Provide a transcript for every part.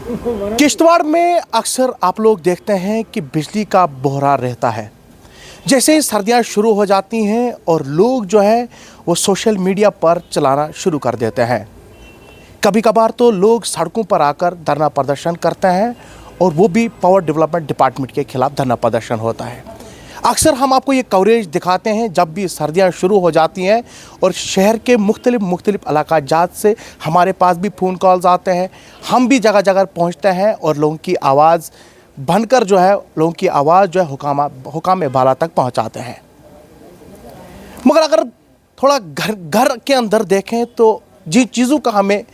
किश्तवाड़ में अक्सर आप लोग देखते हैं कि बिजली का बोहरा रहता है। जैसे ही सर्दियां शुरू हो जाती हैं और लोग जो है वो सोशल मीडिया पर चलाना शुरू कर देते हैं। कभी कभार तो लोग सड़कों पर आकर धरना प्रदर्शन करते हैं और वो भी पावर डेवलपमेंट डिपार्टमेंट के खिलाफ धरना प्रदर्शन होता है। अक्सर हम आपको ये कवरेज दिखाते हैं जब भी सर्दियां शुरू हो जाती हैं और शहर के मुख्तलिफ इलाका जात से हमारे पास भी फ़ोन कॉल्स आते हैं। हम भी जगह जगह पहुंचते हैं और लोगों की आवाज़ बनकर जो है लोगों की आवाज़ जो है हुकाम बाला तक पहुंचाते हैं। मगर अगर थोड़ा घर घर के अंदर देखें तो जिन चीज़ों का हमें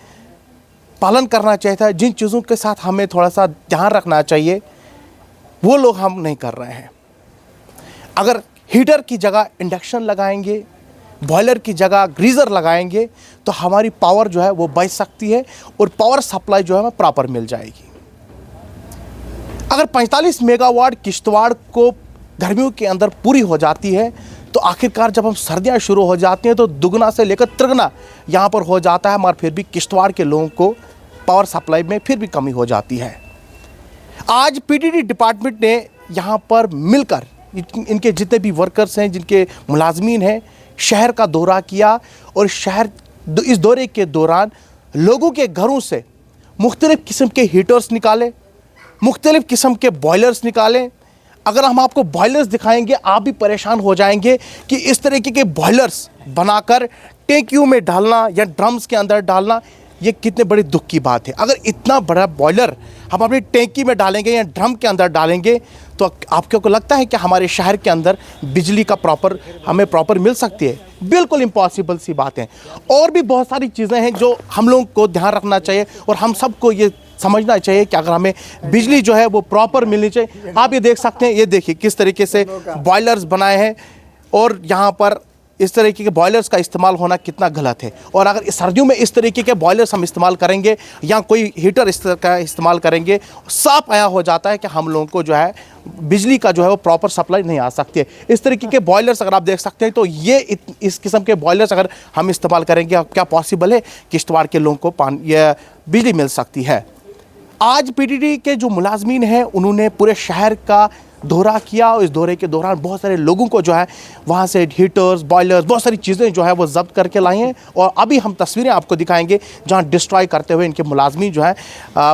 पालन करना चाहिए, जिन चीज़ों के साथ हमें थोड़ा सा ध्यान रखना चाहिए, वो लोग हम नहीं कर रहे हैं। अगर हीटर की जगह इंडक्शन लगाएंगे, बॉयलर की जगह गीज़र लगाएंगे तो हमारी पावर जो है वो बच सकती है और पावर सप्लाई जो है हमें प्रॉपर मिल जाएगी। अगर 45 मेगावाट किश्तवाड़ को गर्मियों के अंदर पूरी हो जाती है तो आखिरकार जब हम सर्दियां शुरू हो जाती हैं तो दुगना से लेकर तिगुना यहाँ पर हो जाता है, मगर फिर भी किश्तवाड़ के लोगों को पावर सप्लाई में फिर भी कमी हो जाती है। आज पीडीडी डिपार्टमेंट ने यहाँ पर मिलकर इनके जितने भी वर्कर्स हैं, जिनके मुलाजमीन हैं, शहर का दौरा किया और इस दौरे के दौरान लोगों के घरों से मुख्तलिफ़ किस्म के हीटर्स निकाले, मुख्तलिफ़ किस्म के बॉयलर्स निकाले। अगर हम आपको बॉयलर्स दिखाएंगे आप भी परेशान हो जाएंगे कि इस तरीके के बॉयलर्स बनाकर टैंकियों में डालना या ड्रम्स के अंदर डालना ये कितने बड़ी दुख की बात है। अगर इतना बड़ा बॉयलर हम अपनी टैंकी में डालेंगे या ड्रम के अंदर डालेंगे तो आपको को लगता है कि हमारे शहर के अंदर बिजली का हमें प्रॉपर मिल सकती है? बिल्कुल इम्पॉसिबल सी बात है। और भी बहुत सारी चीज़ें हैं जो हम लोगों को ध्यान रखना चाहिए और हम सबको ये समझना चाहिए कि अगर हमें बिजली जो है वो प्रॉपर मिलनी चाहिए। आप ये देख सकते हैं, ये देखिए किस तरीके से बॉयलर्स बनाए हैं और यहाँ पर इस तरीके के बॉयलर्स का इस्तेमाल होना कितना गलत है। और अगर सर्दियों में इस तरीके के बॉयलर्स हम इस्तेमाल करेंगे या कोई हीटर इस तरह का इस्तेमाल करेंगे, साफ आया हो जाता है कि हम लोगों को जो है बिजली का जो है वो प्रॉपर सप्लाई नहीं आ सकती है। इस तरीके के बॉयलर्स अगर आप देख सकते हैं तो ये इस किस्म के बॉयलर्स अगर हम इस्तेमाल करेंगे, क्या पॉसिबल है किश्तवाड़ के लोगों को ये बिजली मिल सकती है? आज पीडीडी के जो मुलाजमीन हैं उन्होंने पूरे शहर का दौरा किया और इस दौरे के दौरान बहुत सारे लोगों को जो है वहाँ से हीटर्स, बॉयलर्स, बहुत सारी चीज़ें जो है वो जब्त करके लाई हैं और अभी हम तस्वीरें आपको दिखाएंगे जहाँ डिस्ट्रॉय करते हुए इनके मुलाजमीन जो है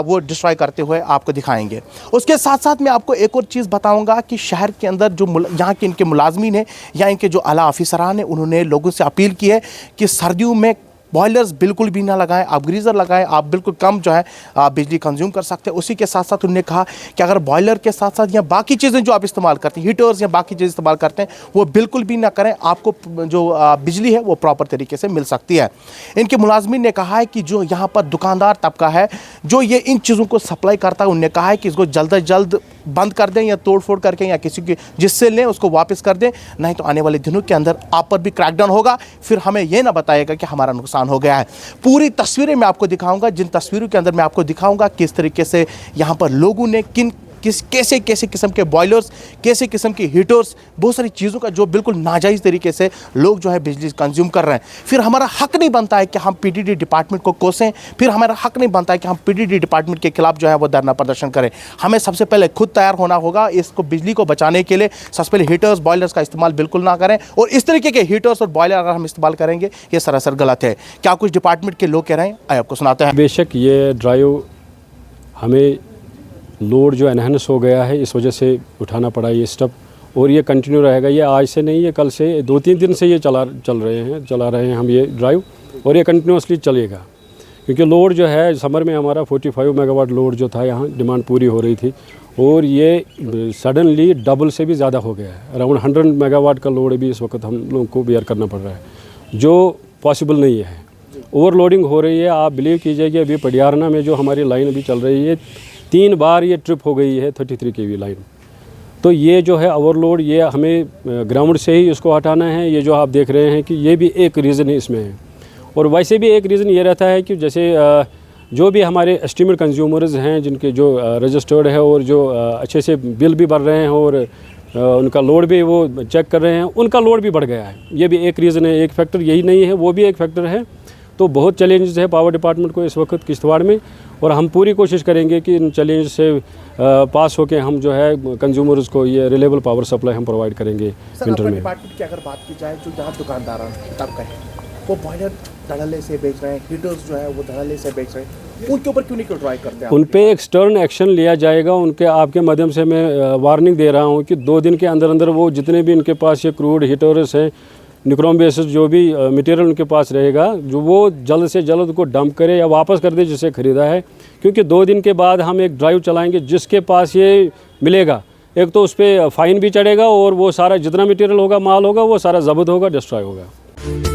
वो डिस्ट्रॉय करते हुए आपको दिखाएंगे। उसके साथ साथ मैं आपको एक और चीज़ बताऊँगा कि शहर के अंदर जो यहाँ के इनके मुलाजमीन हैं या इनके जो आला अफसरान हैं उन्होंने लोगों से अपील की है कि सर्दियों में बॉयलर्स बिल्कुल भी ना लगाएं, आप गीज़र लगाएं, आप बिल्कुल कम जो है आप बिजली कंज्यूम कर सकते हैं। उसी के साथ साथ उन्होंने कहा कि अगर बॉयलर के साथ साथ या बाकी चीज़ें जो आप इस्तेमाल करते हैं, हीटर्स या बाकी चीज़ें इस्तेमाल करते हैं, वो बिल्कुल भी ना करें, आपको जो बिजली है वो प्रॉपर तरीके से मिल सकती है। इनके मुलाजमीन ने कहा है कि जो यहाँ पर दुकानदार तबका है जो ये इन चीज़ों को सप्लाई करता है, उन्होंने कहा है कि इसको जल्द अज जल्द बंद कर दें या तोड़ फोड़ करके या किसी की जिससे लें उसको वापस कर दें, नहीं तो आने वाले दिनों के अंदर आप पर भी क्रैकडाउन होगा, फिर हमें यह ना बताएगा कि हमारा नुकसान हो गया है। पूरी तस्वीरें मैं आपको दिखाऊंगा, जिन तस्वीरों के अंदर मैं आपको दिखाऊंगा किस तरीके से यहाँ पर लोगों ने कैसे किस्म के बॉयलर्स, कैसे किस्म के हीटर्स, बहुत सारी चीज़ों का जो बिल्कुल नाजायज़ तरीके से लोग जो है बिजली कंज्यूम कर रहे हैं। फिर हमारा हक नहीं बनता है कि हम पीडीडी डिपार्टमेंट को कोसें, फिर हमारा हक नहीं बनता है कि हम पीडीडी डिपार्टमेंट के खिलाफ जो है वो धरना प्रदर्शन करें। हमें सबसे पहले खुद तैयार होना होगा इसको बिजली को बचाने के लिए। सबसे पहले हीटर्स, बॉयलर्स का इस्तेमाल बिल्कुल ना करें और इस तरीके के हीटर्स और बॉयलर अगर हम इस्तेमाल करेंगे ये सरासर गलत है। क्या कुछ डिपार्टमेंट के लोग कह रहे हैं आइए आपको सुनाते हैं। बेशक ये ड्राइव हमें लोड जो एनहांस हो गया है इस वजह से उठाना पड़ा ये स्टेप और ये कंटिन्यू रहेगा। ये आज से नहीं, ये कल से 2-3 दिन से ये चला रहे हैं हम ये ड्राइव और ये कंटिन्यूसली चलेगा क्योंकि लोड जो है समर में हमारा 45 मेगावाट लोड जो था यहाँ डिमांड पूरी हो रही थी और ये सडनली डबल से भी ज़्यादा हो गया है। अराउंड 100 मेगावाट का लोड भी इस वक्त हम लोगों को बेयर करना पड़ रहा है जो पॉसिबल नहीं है। ओवरलोडिंग हो रही है। आप बिलीव कीजिए कि अभी पडियारना में जो हमारी लाइन अभी चल रही है 3 बार ये ट्रिप हो गई है 33 kV लाइन। तो ये जो है ओवरलोड ये हमें ग्राउंड से ही इसको हटाना है। ये जो आप देख रहे हैं कि ये भी एक रीज़न इसमें है और वैसे भी एक रीज़न ये रहता है कि जैसे जो भी हमारे एस्टिमेट कंज्यूमर्स हैं जिनके जो रजिस्टर्ड है और जो अच्छे से बिल भी भर रहे हैं और उनका लोड भी वो चेक कर रहे हैं, उनका लोड भी बढ़ गया है। ये भी एक रीज़न है, एक फैक्टर यही नहीं है, वो भी एक फैक्टर है। तो बहुत चैलेंजेस है पावर डिपार्टमेंट को इस वक्त किश्तवाड़ में, और हम पूरी कोशिश करेंगे कि इन चैलेंज से पास होकर हम जो है कंज्यूमर्स को ये रिलायबल पावर सप्लाई हम प्रोवाइड करेंगे सर, विंटर अपने में। डिपार्टमेंट की अगर बात की जाए, जो जहाँ दुकानदार तबका है वो बॉयलर धड़ल्ले से बेच रहे हैं, हीटर्स जो है वो धड़ल्ले से बेच रहे हैं, उनके ऊपर क्यों नहीं ट्राई करते आप? उन पे एक स्टर्न एक्शन लिया जाएगा। उनके आपके माध्यम से मैं वार्निंग दे रहा हूँ कि 2 दिन के अंदर अंदर वो जितने भी इनके पास ये क्रूड हीटर्स हैं, निक्रोम बेसिस जो भी मटेरियल उनके पास रहेगा, जो वो जल्द से जल्द को डंप करे या वापस कर दे जिसे ख़रीदा है। क्योंकि 2 दिन के बाद हम एक ड्राइव चलाएंगे, जिसके पास ये मिलेगा एक तो उस पर फ़ाइन भी चढ़ेगा और वो सारा जितना मटेरियल होगा, माल होगा, वो सारा ज़ब्त होगा, डिस्ट्रॉय होगा।